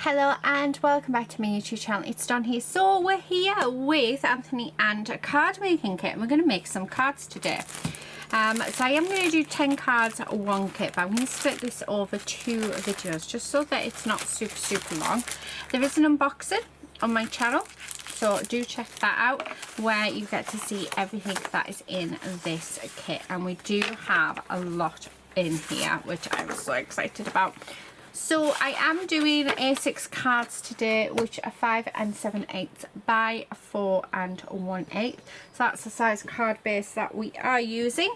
Hello and welcome back to my YouTube channel. It's Dawn here. So we're here with Anthony and a card making kit, and we're going to make some cards today. So I am going to do 10 cards one kit, but I'm going to split this over 2 videos just so that it's not super long. There is an unboxing on my channel, so do check that out where you get to see everything that is in this kit, and we do have a lot in here which I'm so excited about. So I am doing A6 cards today, which are 5 7/8 by 4 1/8. So that's the size card base that we are using.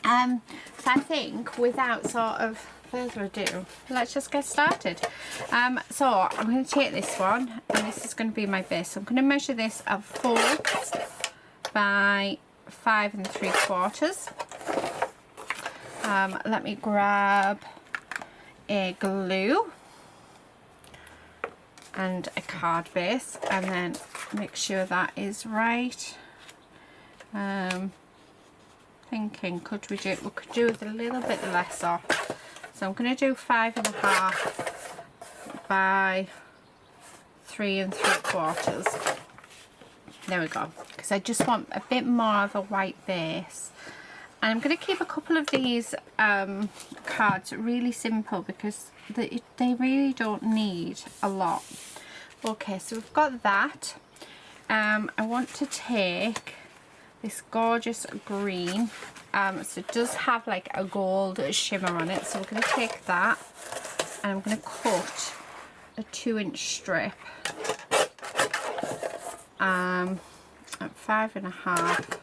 So I think without sort of further ado, let's just get started. So I'm going to take this one, and this is going to be my base. So I'm going to measure this at 4 by 5 3/4. Let me grab a glue and a card base and then make sure that is right. Thinking we could do with a little bit less off, so I'm going to do 5.5 by 3 3/4. There we go, because I just want a bit more of a white base. And I'm going to keep a couple of these cards really simple because they really don't need a lot. Okay, so we've got that. I want to take this gorgeous green. So it does have like a gold shimmer on it. So we're going to take that and I'm going to cut a 2-inch strip at 5.5.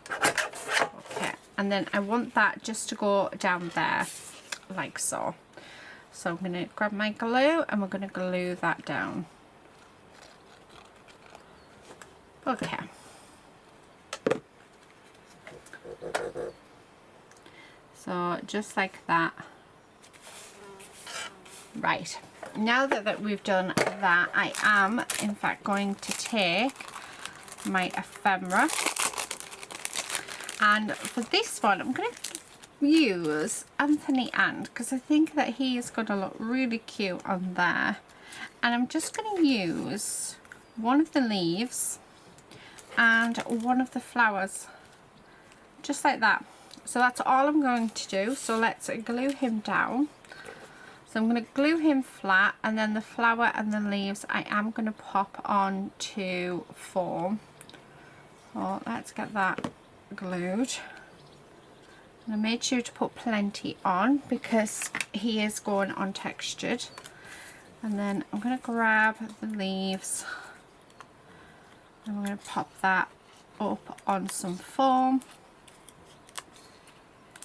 And then I want that just to go down there like so. So I'm going to grab my glue and we're going to glue that down. Okay. So just like that. Right. Now that we've done that, I am in fact going to take my ephemera. And for this one, I'm going to use Anthony And, because I think that he is going to look really cute on there. And I'm just going to use one of the leaves and one of the flowers, just like that. So that's all I'm going to do. So let's glue him down. So I'm going to glue him flat, and then the flower and the leaves I am going to pop on to form. So let's get that glued. And I made sure to put plenty on because he is going on textured. And then I'm going to grab the leaves and we're going to pop that up on some foam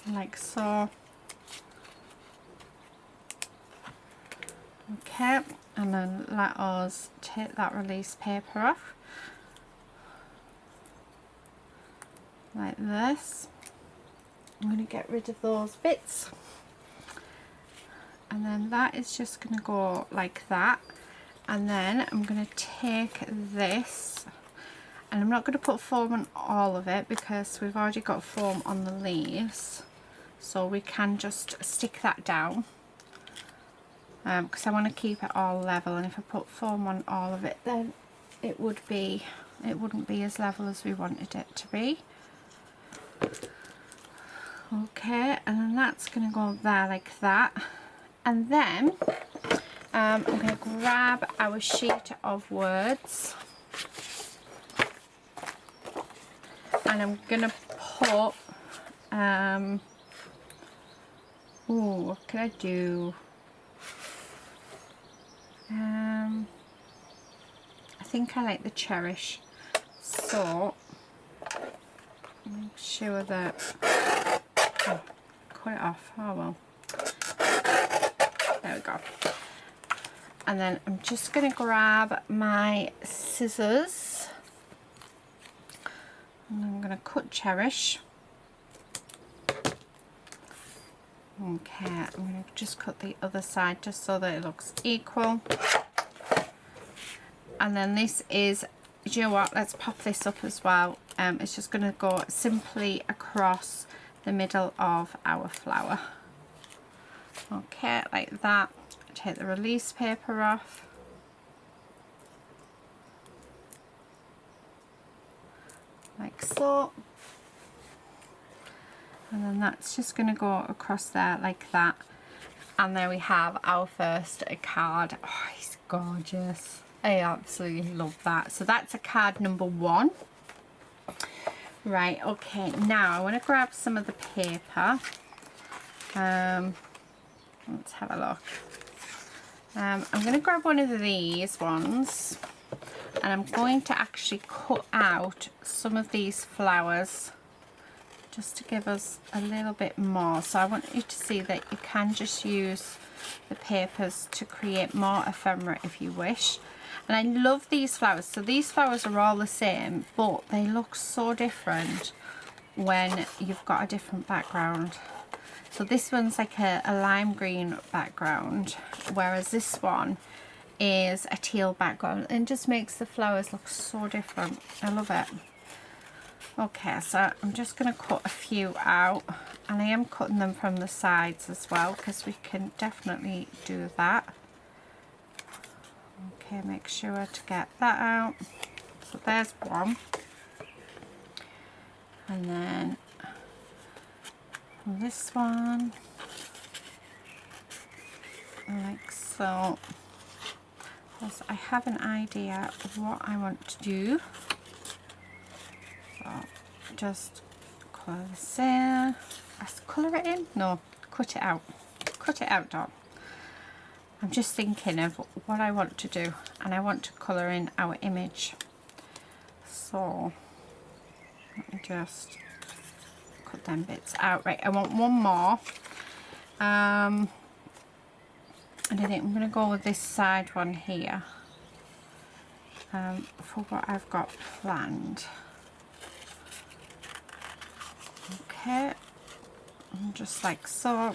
like so. Okay, and then let us take that release paper off like this. I'm going to get rid of those bits, and then that is just going to go like that. And then I'm going to take this, and I'm not going to put foam on all of it because we've already got foam on the leaves, so we can just stick that down because I want to keep it all level, and if I put foam on all of it then it wouldn't be as level as we wanted it to be. Okay, and then that's going to go there like that. And then I'm going to grab our sheet of words and I'm going to put what can I do? I think I like the cherish, so make sure that cut it off. Oh well, there we go. And then I'm just going to grab my scissors and I'm going to cut cherish. Okay, I'm going to just cut the other side just so that it looks equal. And then this is, do you know what, let's pop this up as well. It's just going to go simply across the middle of our flower. Okay, like that. Take the release paper off. like so. And then that's just going to go across there like that. And there we have our first card. Oh, it's gorgeous. I absolutely love that. So that's a card number 1. Right, okay, now I want to grab some of the paper. Let's have a look. I'm going to grab one of these ones, and I'm going to actually cut out some of these flowers just to give us a little bit more. So I want you to see that you can just use the papers to create more ephemera if you wish. And I love these flowers. So these flowers are all the same, but they look so different when you've got a different background. So this one's like a lime green background, whereas this one is a teal background, and just makes the flowers look so different. I love it. Okay, so I'm just going to cut a few out, and I am cutting them from the sides as well, because we can definitely do that. Okay, make sure to get that out. So there's one. And then this one, like so. Because I have an idea of what I want to do. So just colour this in. Colour it in? No, cut it out. Cut it out, Dawn. I'm just thinking of what I want to do, and I want to colour in our image. So let me just cut them bits out. Right, I want one more. And I think I'm going to go with this side one here for what I've got planned. Okay, and just like so.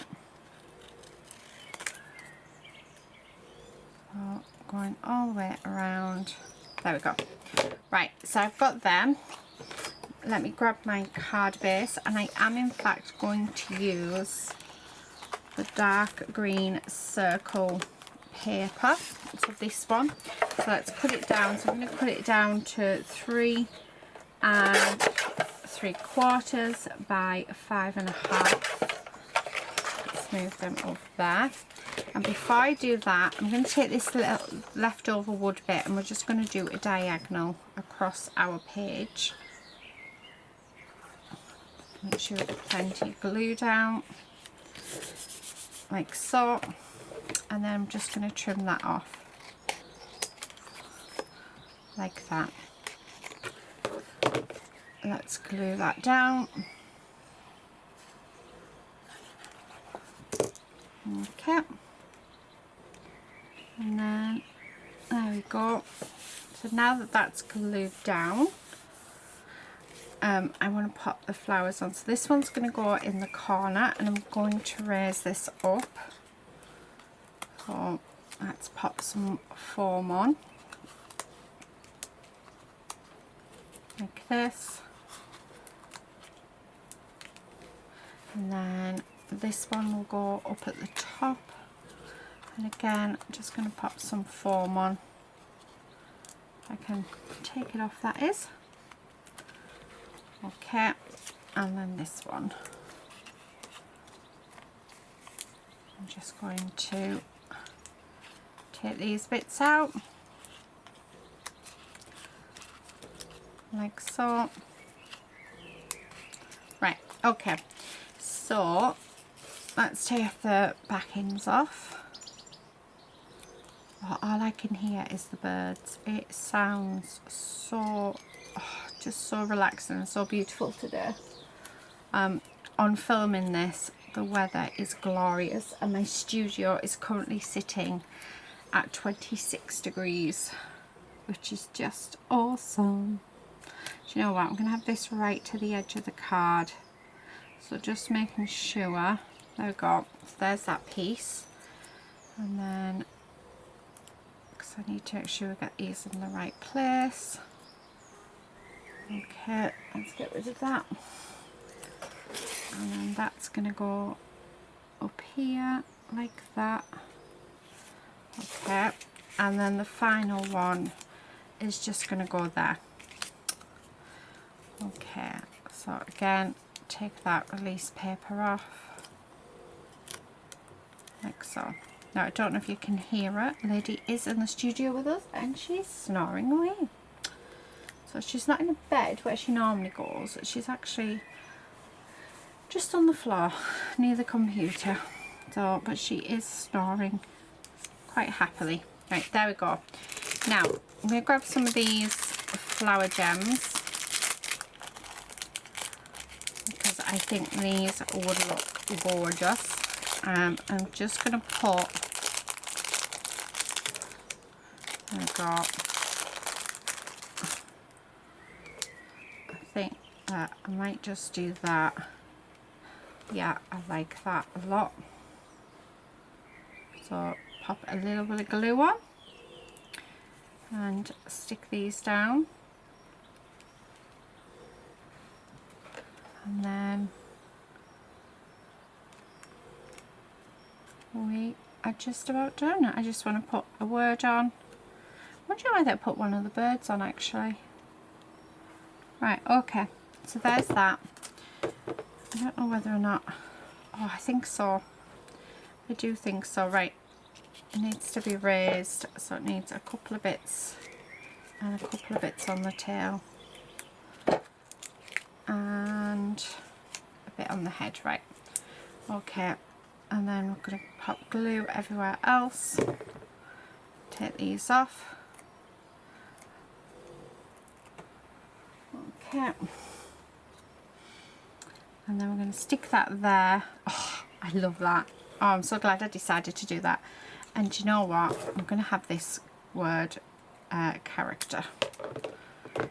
So going all the way around. There we go. Right, so I've got them. Let me grab my card base, and I am in fact going to use the dark green circle paper. So this one. So let's cut it down. So I'm going to cut it down to 3 3/4 by 5.5. Let's move them over there. And before I do that, I'm going to take this little leftover wood bit, and we're just going to do a diagonal across our page. Make sure we get plenty of glue down, like so. And then I'm just going to trim that off, like that. Let's glue that down. Okay. And then there we go. So now that that's glued down, I want to pop the flowers on. So this one's going to go in the corner, and I'm going to raise this up. So let's pop some foam on, like this. And then this one will go up at the top. And again, I'm just going to pop some foam on. If I can take it off, that is. Okay, and then this one. I'm just going to take these bits out, like so. Right, okay, so let's take the backings off. All I can hear is the birds. It sounds so, just so relaxing and so beautiful today. On filming this, the weather is glorious, and my studio is currently sitting at 26 degrees, which is just awesome. Do you know what? I'm going to have this right to the edge of the card. So just making sure. There we go. So there's that piece. And then, because I need to make sure we get these in the right place. Okay, let's get rid of that. And then that's going to go up here like that. Okay, and then the final one is just going to go there. Okay, so again, take that release paper off, like so. Now I don't know if you can hear her. Lady is in the studio with us and she's snoring away. So she's not in a bed where she normally goes. She's actually just on the floor near the computer. So, but she is snoring quite happily. Right, there we go. Now I'm going to grab some of these flower gems because I think these would look gorgeous. I'm just going to put, there we go. I think that I might just do that. Yeah, I like that a lot. So pop a little bit of glue on and stick these down, and then we are just about done. I just want to put a word on. I wonder why they put one of the birds on actually. Right, okay, so there's that. I don't know whether or not, oh I think so, I do think so. Right, it needs to be raised, so it needs a couple of bits and a couple of bits on the tail and a bit on the head. Right, okay, and then we're going to pop glue everywhere else. Take these off. Okay, and then we're going to stick that there. Oh, I love that. Oh, I'm so glad I decided to do that. And do you know what? I'm going to have this word character. Oh,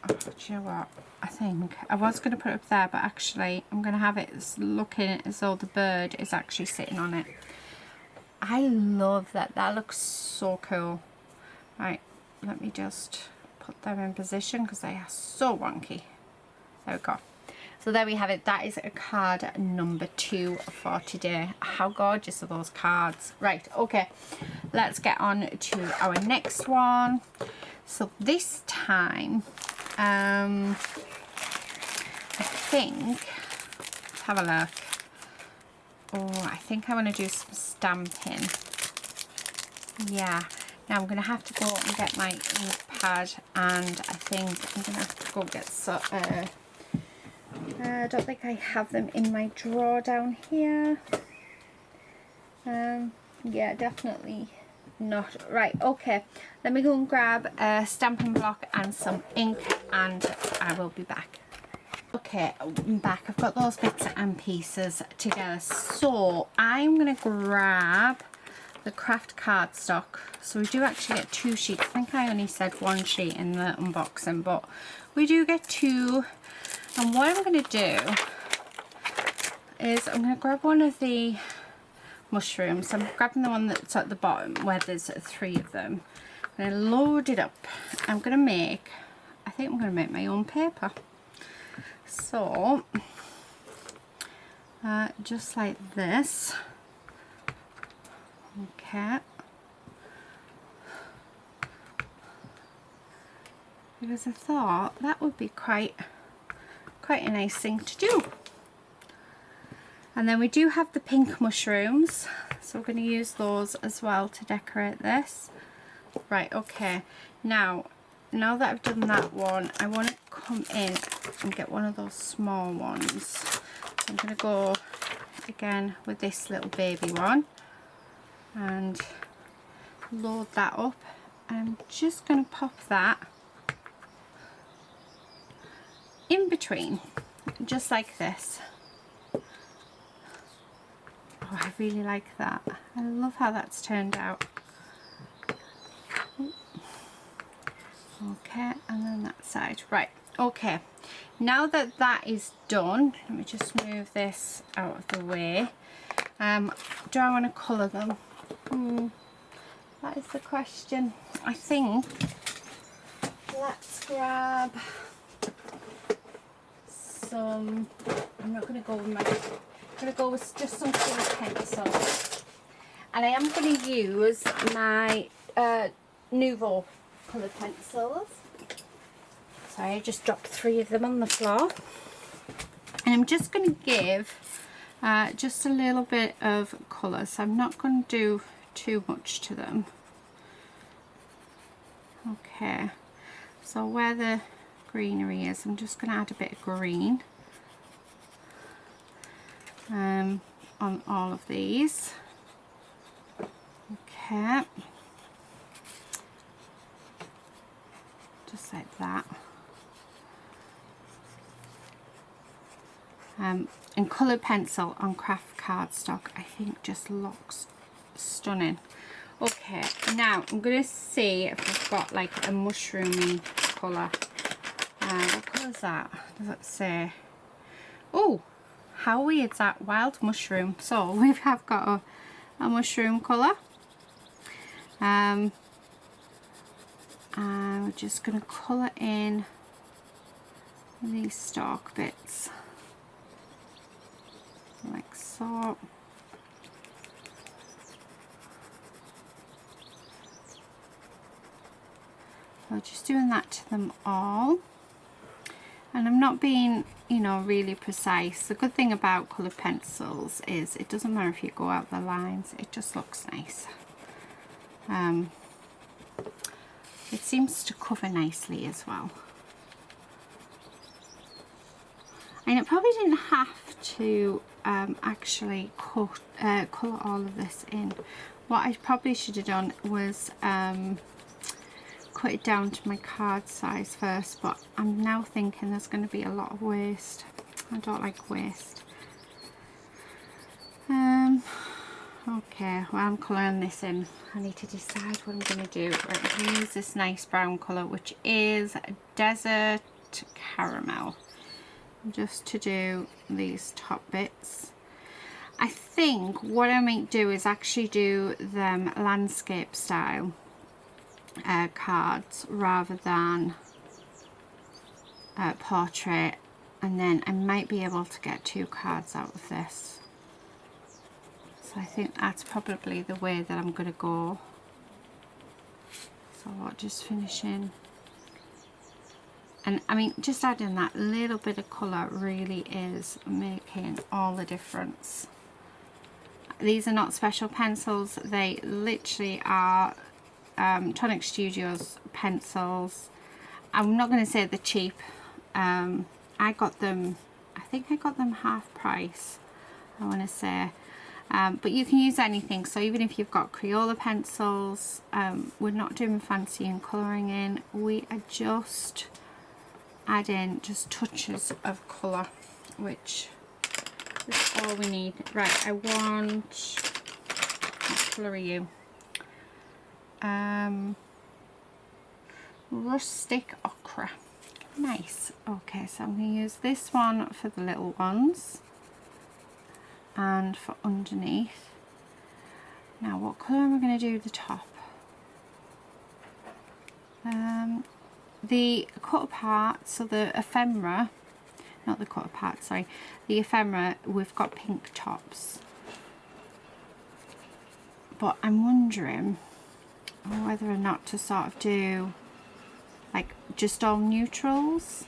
do you know what? I think I was going to put it up there, but actually I'm going to have it looking as though the bird is actually sitting on it. I love that. That looks so cool. Right, let me just put them in position because they are so wonky. There we go. So there we have it. That is a card number 2 for today. How gorgeous are those cards? Right, okay, let's get on to our next one. So this time, I think, let's have a look. Oh, I think I want to do some stamping. Yeah. Now I'm going to have to go and get my ink pad, and I think I'm going to have to go get some... I don't think I have them in my drawer down here. Yeah, definitely not. Right, okay. Let me go and grab a stamping block and some ink, and I will be back. Okay, I'm back. I've got those bits and pieces together. So I'm going to grab the craft cardstock. So we do actually get 2 sheets. I think I only said 1 sheet in the unboxing, but we do get 2. And what I'm going to do is I'm going to grab one of the mushrooms. I'm grabbing the one that's at the bottom where there's 3 of them. I'm going to load it up. I'm going to make, I think I'm going to make my own paper. So, just like this. Okay. Because I thought that would be quite a nice thing to do. And then we do have the pink mushrooms, so we're going to use those as well to decorate this. Right, okay, now that I've done that one, I want to come in and get one of those small ones. So I'm going to go again with this little baby one and load that up. I'm just going to pop that in between, just like this. Oh, I really like that. I love how that's turned out. Okay, and then that side. Right, okay, now that that is done, let me just move this out of the way. Do I want to colour them? That is the question. I think let's grab some, I'm not going to go with my, I'm going to go with just some colour pencils, and I am going to use my Nuvo coloured pencils. So I just dropped 3 of them on the floor. And I'm just going to give just a little bit of colour. So I'm not going to do too much to them. Okay. So where the greenery is, I'm just going to add a bit of green on all of these. Okay. Just like that. And coloured pencil on craft cardstock, I think just looks stunning. Okay, now I'm going to see if I've got like a mushroomy colour. What colour is that? Does it say? Oh, how weird is that? Wild mushroom. So we have got a mushroom colour. And we're just going to colour in these stalk bits. Like so. So just doing that to them all. And I'm not being, you know, really precise. The good thing about coloured pencils is it doesn't matter if you go out the lines, it just looks nice. It seems to cover nicely as well. And it probably didn't have to actually colour all of this in. What I probably should have done was cut it down to my card size first, but I'm now thinking there's going to be a lot of waste. I don't like waste. Okay, well, I'm colouring this in. I need to decide what I'm going to do. Right, I'm going to use this nice brown colour, which is Desert Caramel, just to do these top bits. I think what I might do is actually do them landscape style cards rather than portrait, and then I might be able to get 2 cards out of this. So I think that's probably the way that I'm going to go. So I'll just finishing. And I mean, just adding that little bit of colour really is making all the difference. These are not special pencils, they literally are Tonic Studios pencils. I'm not going to say they're cheap. I got them, I think I got them half price, I want to say. But you can use anything, so even if you've got Crayola pencils, we're not doing fancy and colouring in, we are just adding just touches of colour, which is all we need. Right, I want, what colour are you? Rustic Ochre. Nice. Okay, so I'm going to use this one for the little ones and for underneath. Now what colour am I going to do the top? The cut apart, so the ephemera, not the cut apart, sorry, the ephemera, we've got pink tops, but I'm wondering whether or not to sort of do like just all neutrals.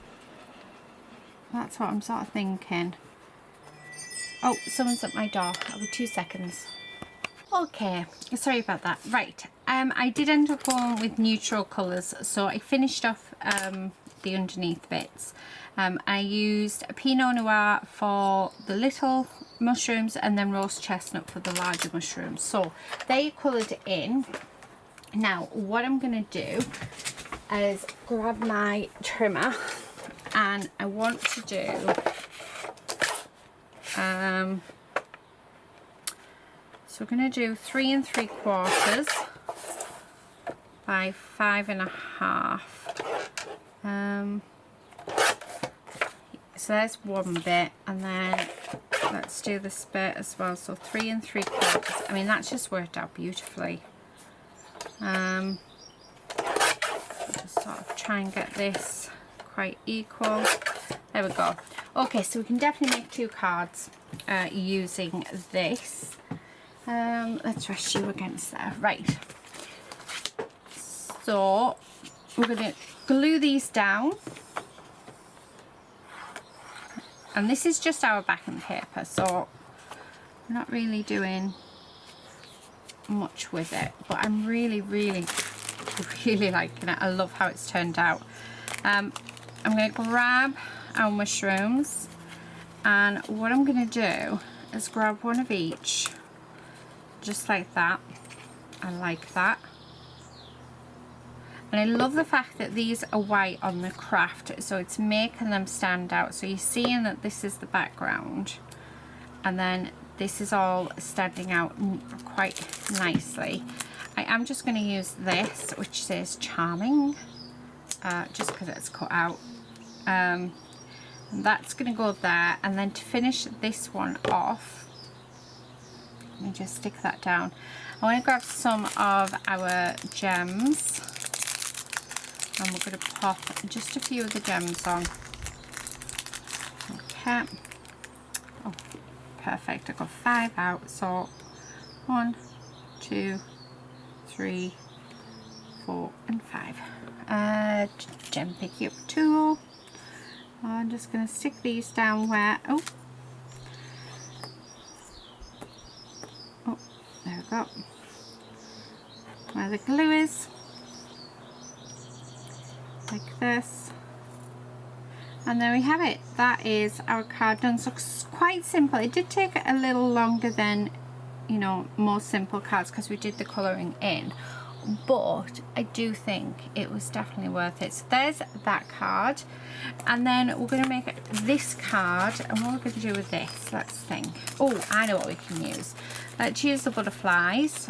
That's what I'm sort of thinking. Oh, someone's at my door. I'll be 2 seconds. Okay, sorry about that. Right, I did end up going with neutral colours, so I finished off the underneath bits. I used a Pinot Noir for the little mushrooms and then roast chestnut for the larger mushrooms. So they coloured in. Now what I'm going to do is grab my trimmer, and I want to do so we're going to do 3 3/4 by 5.5. So there's one bit, and then let's do this bit as well. So 3 3/4. I mean, that's just worked out beautifully. Just sort of try and get this quite equal. There we go. Okay, so we can definitely make 2 cards using this. Let's rest you against there. Right, so we're going to glue these down And this is just our backing paper, so I'm not really doing much with it, but I'm really liking it. I love how it's turned out. I'm going to grab our mushrooms, and what I'm going to do is grab one of each, just like that. I like that. And I love the fact that these are white on the craft, so it's making them stand out. So you're seeing that this is the background, and then this is all standing out quite nicely. I am just going to use this, which says charming, just because it's cut out. And that's going to go there, and then to finish this one off, let me just stick that down. I want to grab some of our gems, and we're going to pop just a few of the gems on. Okay. Oh, perfect. I got 5 out. So 1, 2, 3, 4, and 5. Gem picky up tool. I'm just going to stick these down where, oh, there we go, where the glue is, like this, and there we have it. That is our card done. So it's quite simple. It did take a little longer than, you know, most simple cards because we did the colouring in, but I do think it was definitely worth it. So there's that card, and then we're going to make this card, and what we're going to do with this, let's think. Oh, I know what we can use. Let's use the butterflies.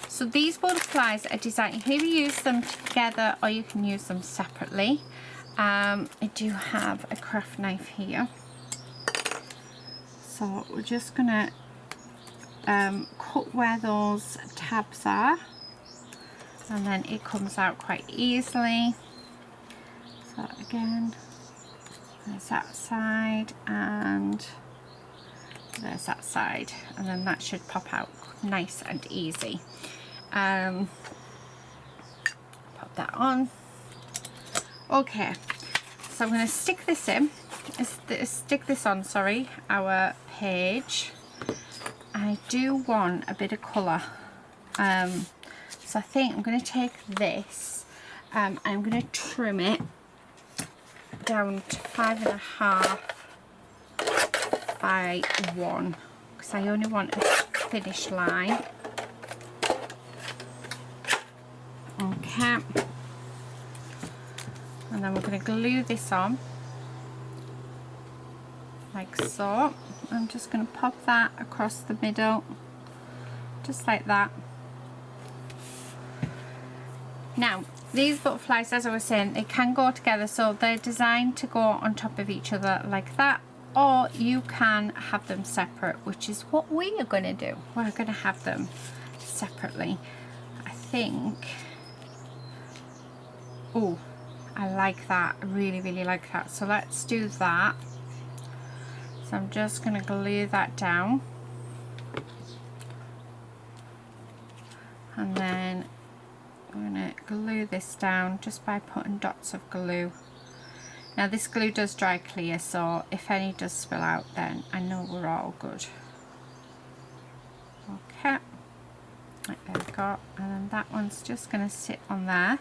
So these butterflies are designed, you can either use them together or you can use them separately. I do have a craft knife here, so we're just going to cut where those tabs are, and then it comes out quite easily. So again, there's that side and there's that side, and then that should pop out nice and easy. Pop that on. Okay, so I'm going to stick this in, stick this on, sorry, our page. I do want a bit of colour, so I think I'm going to take this, I'm going to trim it down to 5.5 by 1, because I only want a finish line. Okay, and then we're going to glue this on like so. I'm just going to pop that across the middle, just like that. Now these butterflies, as I was saying, they can go together, so they're designed to go on top of each other like that, or you can have them separate, which is what we are going to do. We're going to have them separately, I think. Oh, I like that. I really like that. So let's do that. So I'm just going to glue that down, and then I'm going to glue this down just by putting dots of glue. Now this glue does dry clear, so if any does spill out, then I know we're all good. Okay, right, there we go. And then that one's just going to sit on there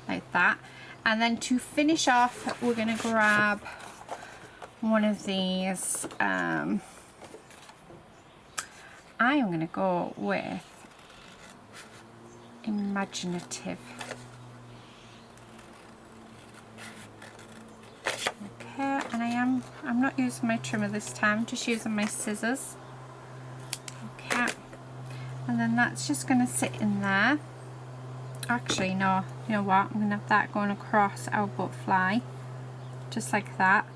like that. And then to finish off, we're going to grab one of these. I am going to go with Imaginative. Okay, and I'm not using my trimmer this time, just using my scissors. Okay, and then that's just going to sit in there. Actually, no, you know what, I'm going to have that going across our butterfly, just like that.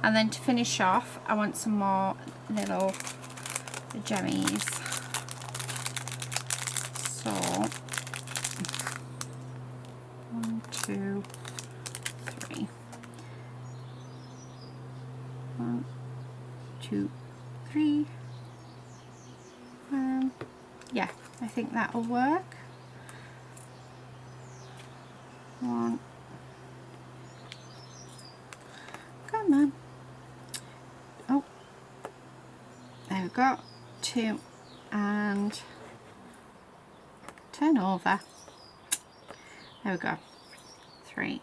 And then to finish off, I want some more little gemmies. So 1, 2, 3. 1, 2, 3. Yeah, I think that'll work. 1. Come on. go. 2 and turn over. There we go. 3.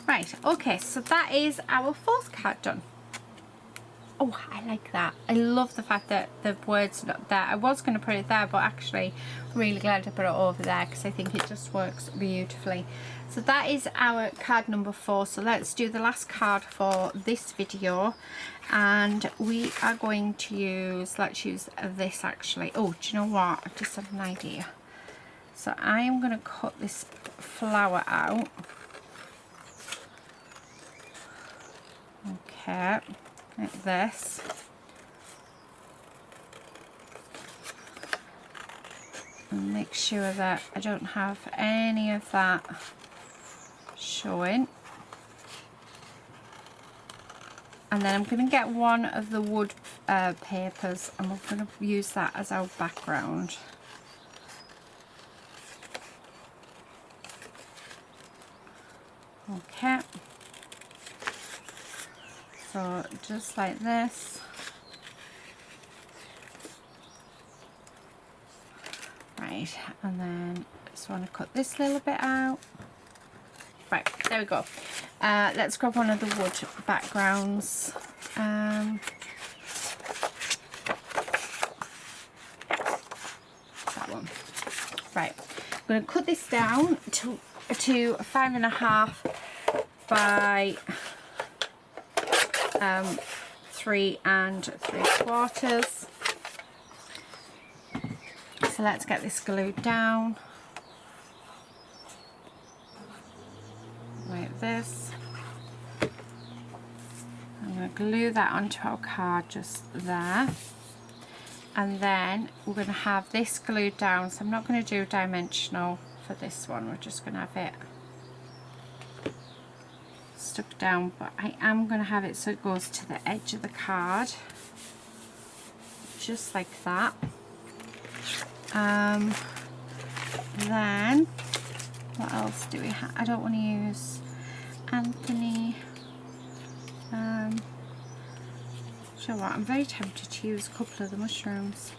Right, okay, so that is our 4th card done. Oh, I like that. I love the fact that the word's not there. I was going to put it there, but actually I'm really glad I put it over there because I think it just works beautifully. So that is our card number 4. So let's do the last card for this video, and we are going to use, let's use this actually. Oh, do you know what? I've just had an idea. So I am going to cut this flower out. Okay. Like this, and make sure that I don't have any of that showing, and then I'm going to get one of the wood papers and we're going to use that as our background. Okay. So just like this. Right, and then just want to cut this little bit out. Right, there we go. Let's grab one of the wood backgrounds. That one. Right, I'm going to cut this down to 5.5 by 3 3/4. So let's get this glued down like this. I'm going to glue that onto our card just there, and then we're going to have this glued down. So I'm not going to do dimensional for this one, we're just going to have it stuck down, but I am going to have it so it goes to the edge of the card, just like that. Then what else do we have? I don't want to use Anthony. You know what, I'm very tempted to use a couple of the mushrooms.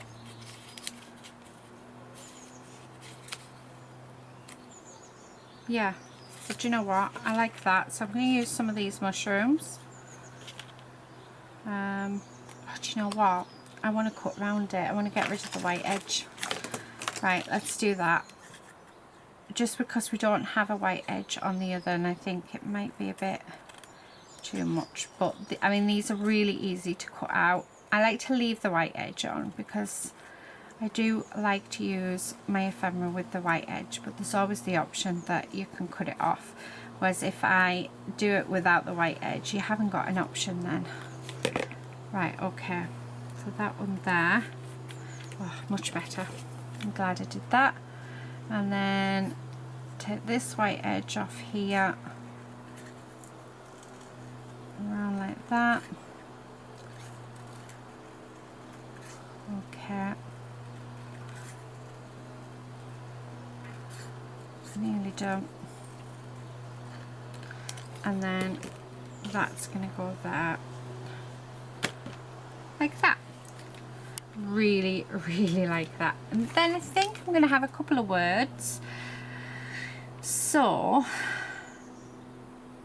Yeah, but you know what, I like that, so I'm going to use some of these mushrooms. Oh, do you know what, I want to cut round it. I want to get rid of the white edge. Right, let's do that. Just because we don't have a white edge on the other, and I think it might be a bit too much, but I mean, these are really easy to cut out. I like to leave the white edge on because I do like to use my ephemera with the white edge, but there's always the option that you can cut it off, whereas if I do it without the white edge, you haven't got an option then. Right, okay, so that one there, oh, much better. I'm glad I did that. And then take this white edge off here, around like that. Okay, nearly done. And then that's going to go there, like that. Really, really like that. And then I think I'm going to have a couple of words. So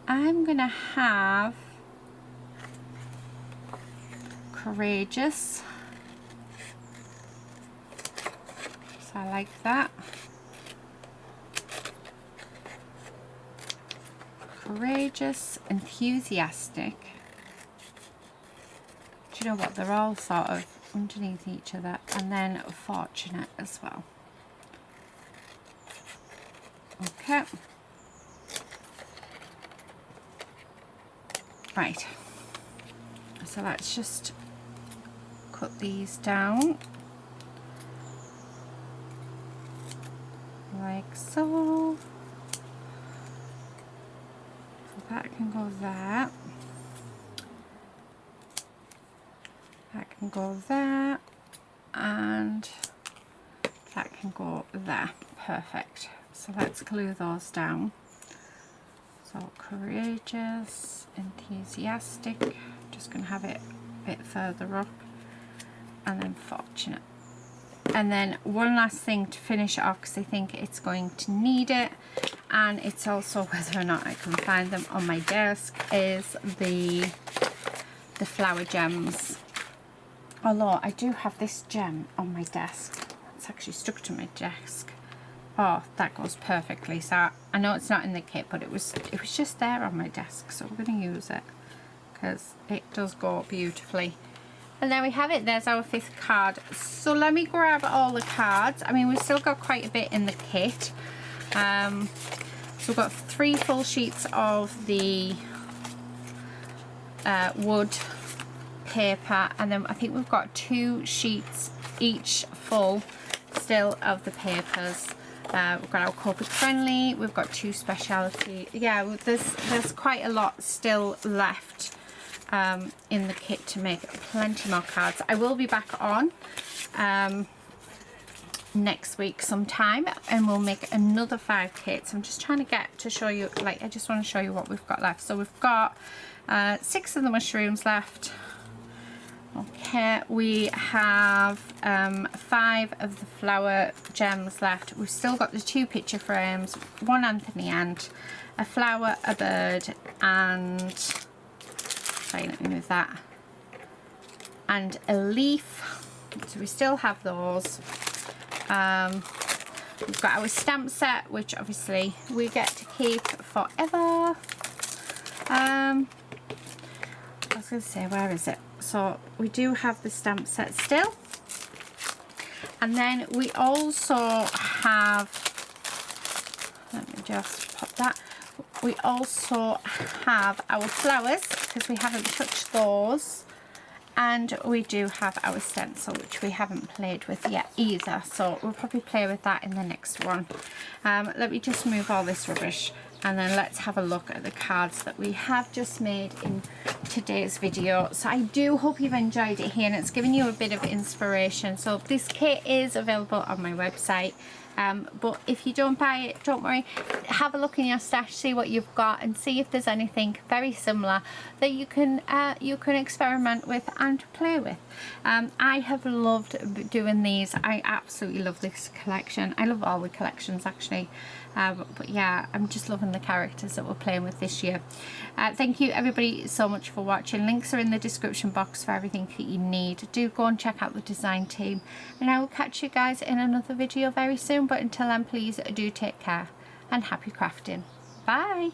I'm going to have courageous. So I like that. Courageous, enthusiastic. Do you know what? They're all sort of underneath each other. And then fortunate as well. Okay. Right. So let's just cut these down. Like so. So that can go there. That can go there. And that can go there. Perfect. So let's glue those down. So courageous, enthusiastic. Just going to have it bit further up, and then Fortunate. And then one last thing to finish it off, because I think it's going to need it, and it's also whether or not I can find them on my desk, is the flower gems. Although I do have this gem on my desk. It's actually stuck to my desk. Oh, that goes perfectly. So I know it's not in the kit, but it was just there on my desk, so we're going to use it because it does go beautifully. And there we have it. There's our 5th card. So let me grab all the cards. I mean, we've still got quite a bit in the kit. So we've got 3 full sheets of the wood paper, and then I think we've got 2 sheets each full still of the papers. We've got our corporate friendly, we've got 2 specialty. Yeah, there's quite a lot still left in the kit to make plenty more cards. I will be back on next week sometime, and we'll make another 5 kits. I'm just trying to get to show you, like, I just want to show you what we've got left. So we've got 6 of the mushrooms left. Okay, we have 5 of the flower gems left. We've still got the 2 picture frames, 1 Anthony Ant, a flower, a bird, and sorry, let me move that, and a leaf. So we still have those. We've got our stamp set, which obviously we get to keep forever. I was going to say, where is it? So we do have the stamp set still, and then we also have, let me just pop that, we also have our flowers, because we haven't touched those, and we do have our stencil, which we haven't played with yet either, so we'll probably play with that in the next one. Let me just move all this rubbish, and then let's have a look at the cards that we have just made in today's video. So I do hope you've enjoyed it here, and it's given you a bit of inspiration. So this kit is available on my website, but if you don't buy it, don't worry, have a look in your stash, see what you've got, and see if there's anything very similar that you can experiment with and play with. I have loved doing these. I absolutely love this collection. I love all the collections actually, but yeah, I'm just loving the characters that we're playing with this year. Thank you everybody so much for watching. Links are in the description box for everything that you need. Do go and check out the design team, and I will catch you guys in another video very soon. But until then, please do take care and happy crafting. Bye.